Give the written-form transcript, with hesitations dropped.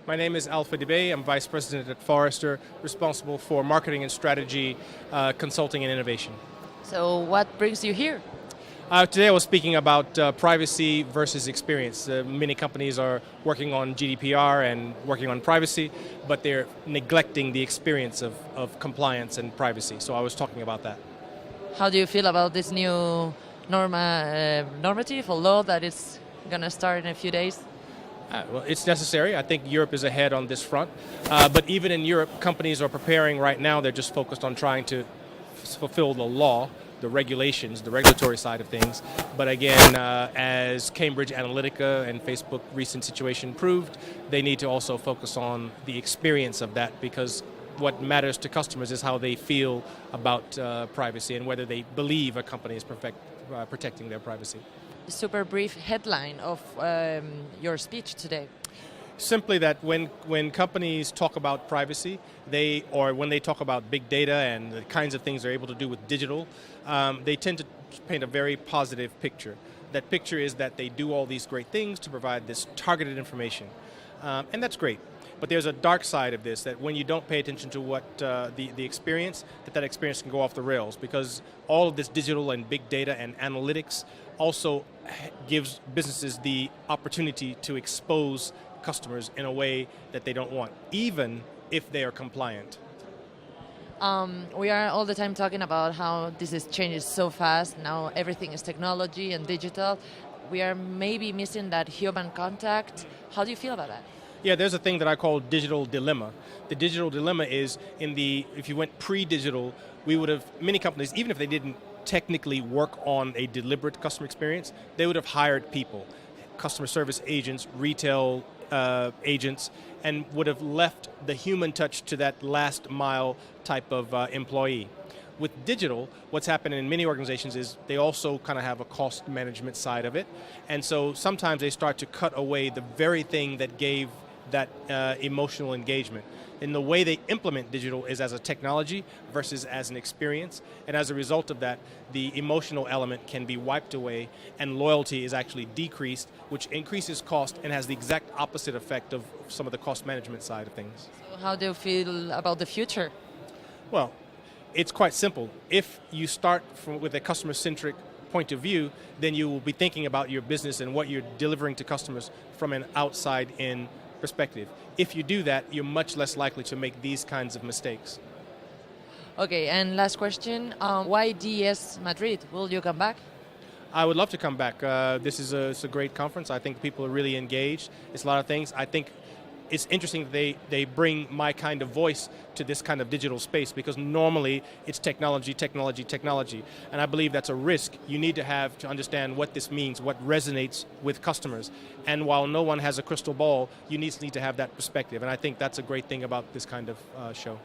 My name is Qaalfa Dibeehi. I'm Vice President at Forrester, responsible for marketing and strategy, consulting and innovation. So what brings you here? Today I was speaking about privacy versus experience. Many companies are working on GDPR and working on privacy, but they're neglecting the experience of compliance and privacy. So I was talking about that. How do you feel about this new normative or law that is going to start in a few days? Well, it's necessary. I think Europe is ahead on this front. But even in Europe, companies are preparing right now. They're just focused on trying to fulfill the law, the regulations, the regulatory side of things. But again, as Cambridge Analytica and Facebook recent situation proved, they need to also focus on the experience of that, because what matters to customers is how they feel about privacy and whether they believe a company is protecting their privacy. Super brief headline of your speech today. Simply that when companies talk about privacy, when they talk about big data and the kinds of things they're able to do with digital, they tend to paint a very positive picture. That picture is that they do all these great things to provide this targeted information. And that's great. But there's a dark side of this, that when you don't pay attention to what the experience, that experience can go off the rails, because all of this digital and big data and analytics also gives businesses the opportunity to expose customers in a way that they don't want, even if they are compliant. We are all the time talking about how this is changing so fast. Now everything is technology and digital. We are maybe missing that human contact. How do you feel about that? Yeah, there's a thing that I call digital dilemma. The digital dilemma is if you went pre-digital, many companies, even if they didn't technically work on a deliberate customer experience, they would have hired people, customer service agents, retail agents, and would have left the human touch to that last mile type of employee. With digital, what's happening in many organizations is they also kind of have a cost management side of it. And so sometimes they start to cut away the very thing that gave that emotional engagement. And the way they implement digital is as a technology versus as an experience. And as a result of that, the emotional element can be wiped away and loyalty is actually decreased, which increases cost and has the exact opposite effect of some of the cost management side of things. So how do you feel about the future? Well, it's quite simple. If you start with a customer-centric point of view, then you will be thinking about your business and what you're delivering to customers from an outside-in perspective. If you do that, you're much less likely to make these kinds of mistakes. Okay, and last question. Why Des Madrid? Will you come back? I would love to come back. This is a great conference. I think people are really engaged. It's a lot of things. I think it's interesting that they bring my kind of voice to this kind of digital space, because normally it's technology, technology, technology. And I believe that's a risk you need to have to understand what this means, what resonates with customers. And while no one has a crystal ball, you need to have that perspective. And I think that's a great thing about this kind of show.